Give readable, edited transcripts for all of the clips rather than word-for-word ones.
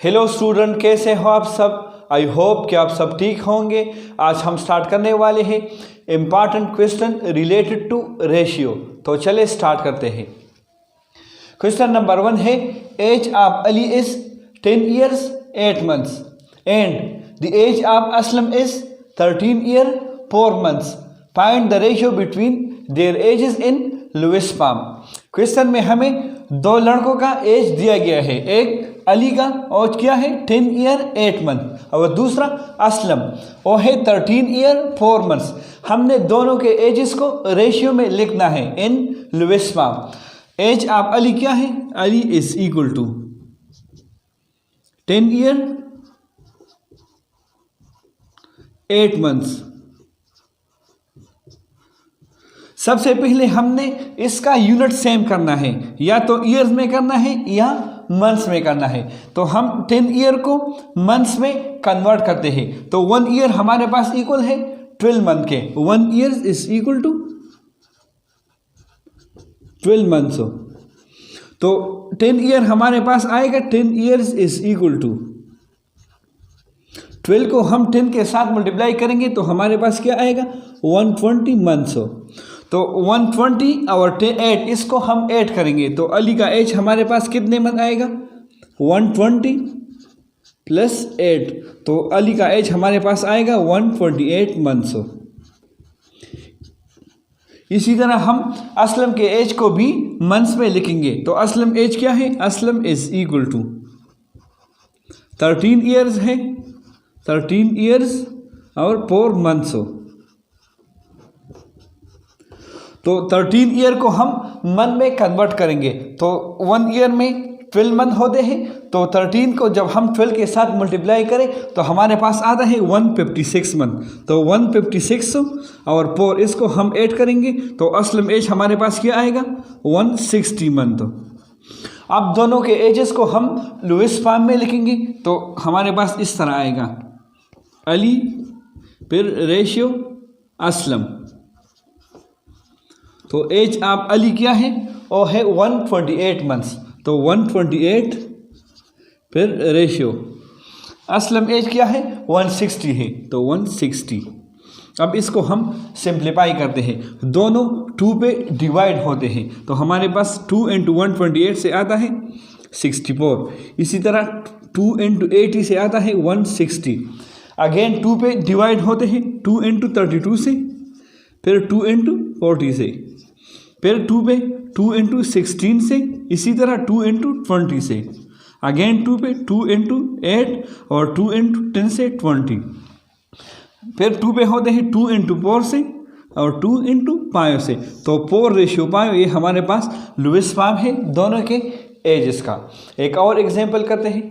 Hello student, कैसे हो आप सब। आई होप कि आप सब ठीक होंगे। आज हम स्टार्ट करने वाले हैं important question related to ratio. तो चले स्टार्ट करते हैं। क्वेश्चन नंबर 1 है, age of Ali is 10 years 8 months and the age of Aslam is 13 years 4 months. Find the ratio between their ages in Lewis form. Question में हमें दो लड़कों का एज दिया गया है। एक अली का एज क्या है 10 years 8 months और दूसरा असलम वो है 13 years 4 months। हमने दोनों के एजेस को रेशियो में लिखना है in lowest form. Age of Ali क्या है, Ali is equal to 10 years 8 months। सबसे पहले हमने इसका यूनिट सेम करना है, या तो ईयर्स में करना है या मंथ्स में करना है। तो हम 10 year को मंथ्स में कन्वर्ट करते हैं। तो 1 year हमारे पास इक्वल है 12 month के। 1 year is equal to 12 months। तो 10 year हमारे पास आएगा 10 years इज इक्वल टू 12 को हम 10 के साथ मल्टीप्लाई करेंगे तो हमारे पास क्या आएगा 120 months। तो 120 और 8 इसको हम ऐड करेंगे तो अली का एज हमारे पास कितने मंथ आएगा 120 प्लस 8। तो अली का एज हमारे पास आएगा 128 months। इसी तरह हम असलम के एज को भी मंथ्स में लिखेंगे। तो असलम एज क्या है, Aslam is equal to 13 years है, 13 years और 4 months। तो 13 year को हम मंथ में कन्वर्ट करेंगे। तो 1 year में 12 month होते हैं। तो 13 को जब हम 12 के साथ मल्टीप्लाई करें तो हमारे पास आता है 156 मंथ। तो 156 और 4 इसको हम ऐड करेंगे तो असलम एज हमारे पास क्या आएगा 160 मंथ। अब दोनों के एजेस को हम लुइस फॉर्म में लिखेंगे तो हमारे पास इस तरह आएगा, अली फिर रेशियो असलम। तो एज ऑफ अली क्या है, वो है 128 months। तो 128 फिर रेशियो असलम एज क्या है 160 है, तो 160। अब इसको हम सिंप्लीफाई करते हैं, दोनों 2 पे डिवाइड होते हैं। तो हमारे पास 2 × 128 से आता है 64। इसी तरह 2 × 80 से आता है 160। अगेन 2 पे डिवाइड होते हैं, 2 × 32 से, फिर 2 × 40 से, फिर 2 पे 2 × 16 से, इसी तरह 2 × 20 से, अगेन 2 पे 2 × 8 और 2 × 10 से 20। फिर 2 पे होते हैं 2 × 4 से और 2 × 5 से। तो 4 रेशियो 5 ये हमारे पास लुइस फॉर्म है दोनों के एजेस का। एक और एग्जांपल करते हैं।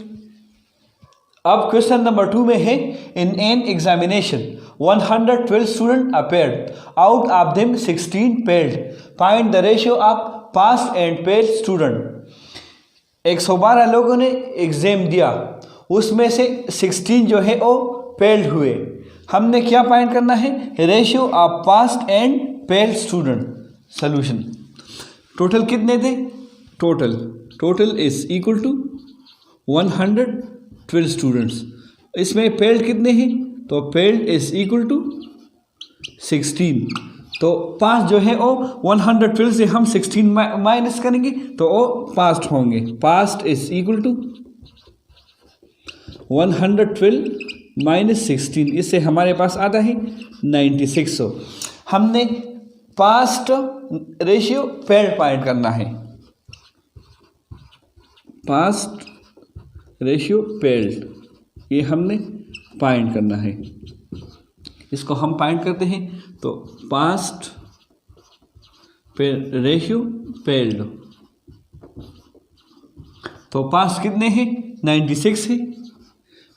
अब क्वेश्चन नंबर 2 में है, in an examination 112 student appeared, out of them 16 failed, find the ratio of pass and fail student. 112 लोगों ने एग्जाम दिया, उसमें से 16 जो है वो फेल्ड हुए। हमने क्या फाइंड करना है, ratio of pass and fail student. Solution, total कितने थे, total is equal to 112 students. इसमें फेल्ड कितने हैं, तो फेल्ड इज इक्वल टू 16। तो पास जो है वो 112 से हम 16 माइनस करेंगे तो वो पास्ट होंगे। Passed is equal to 112 minus 16, इससे हमारे पास आता है 96। हमने पास्ट रेशियो फेल्ड फाइंड करना है, पास्ट रेशियो फेल्ड ये हमने फाइंड करना है। इसको हम फाइंड करते हैं तो पास्ट फिर रेशियो फेल्ड। तो पास्ट कितने हैं 96 है,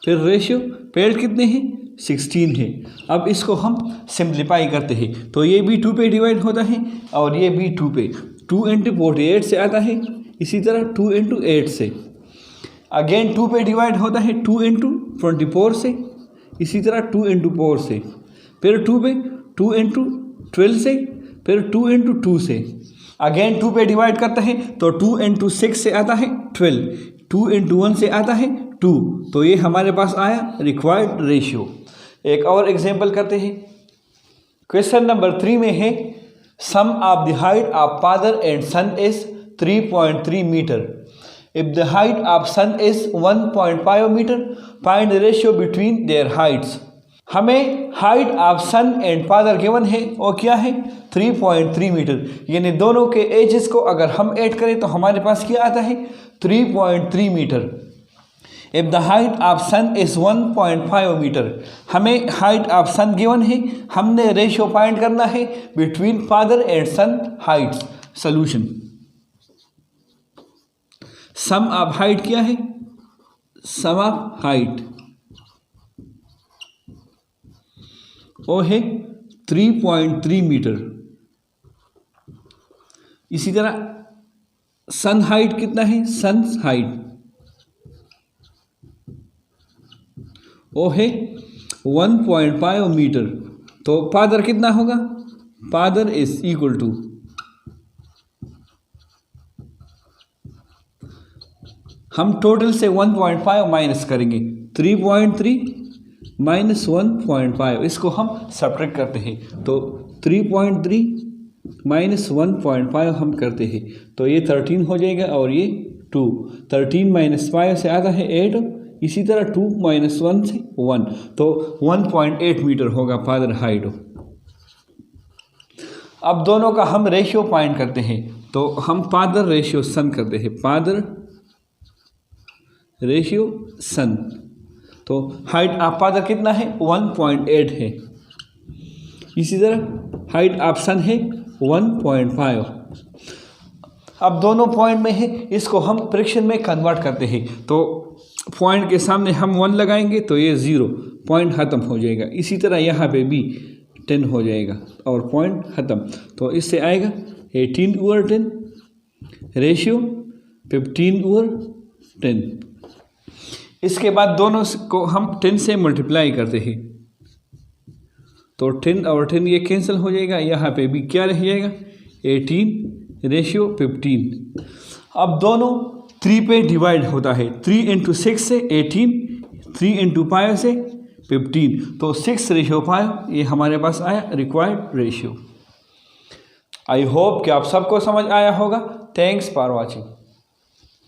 फिर रेशियो फेल्ड कितने हैं 16 है। अब इसको हम सिंप्लीफाई करते हैं तो ये भी 2 पे डिवाइड होता है और ये भी 2 पे। 2 × 48 से आता है, इसी तरह 2 × 8 से, अगेन 2 पे डिवाइड होता है 2 × 24 से, इसी तरह 2 × 4 से, फिर 2 पे 2 × 12 से, फिर 2 × 2 से, अगेन 2 पे डिवाइड करते हैं तो 2 इंटू 6 से आता है 12, 2 इंटू 1 से आता है 2, तो ये हमारे पास आया रिक्वायर्ड रेशियो। एक और एग्जांपल करते हैं। क्वेश्चन नंबर 3 में है sum of the height of father and son is 3.3 metre. If the height of son is 1.5 metre find the ratio between their heights. हमें height of son and father given है और क्या है 3.3 metre, यानी दोनों के एजेस को अगर हम ऐड करें तो हमारे पास क्या आता है 3.3 metre. If the height of son is 1.5 meter, हमें हाइट ऑफ सन गिवन है, हमने रेशियो फाइंड करना है between father and son heights. Solution sum of height क्या है, सम ऑफ हाइट वो है 3.3 मीटर। इसी तरह सन हाइट कितना है, सन हाइट वो है 1.5 मीटर। तो फादर कितना होगा, फादर इज इक्वल टू हम टोटल से 1.5 माइनस करेंगे, 3.3 माइनस 1.5, इसको हम सब्ट्रैक्ट करते हैं तो 3.3 माइनस 1.5 हम करते हैं तो ये 13 हो जाएगा और ये 2, 13 माइनस 5 से आता है 8, इसी तरह 2 माइनस 1 से 1, तो 1.8 मीटर होगा फादर हाइट। अब दोनों का हम रेशियो फाइंड करते हैं तो हम फादर रेशियो सन करते हैं, फादर रेशियो सन। तो हाइट ऑफ फादर कितना है 1.8 है, इसी तरह हाइट ऑफ सन है 1.5। अब दोनों पॉइंट में है, इसको हम फ्रैक्शन में कन्वर्ट करते हैं तो पॉइंट के सामने हम 1 लगाएंगे तो ये 0, पॉइंट ख़त्म हो जाएगा। इसी तरह यहाँ पे भी 10 हो जाएगा और पॉइंट ख़त्म, तो इससे आएगा 18/10 रेशियो 15/10। इसके बाद दोनों को हम 10 से मल्टीप्लाई करते हैं तो 10 और 10 ये कैंसिल हो जाएगा, यहाँ पे भी क्या रह जाएगा 18/15। अब दोनों 3 पे डिवाइड होता है, 3 इंटू 6 से 18, 3 इंटू 5 से 15, तो 6/5 ये हमारे पास आया रिक्वायर्ड रेशियो। आई होप कि आप सबको समझ आया होगा। Thanks for watching.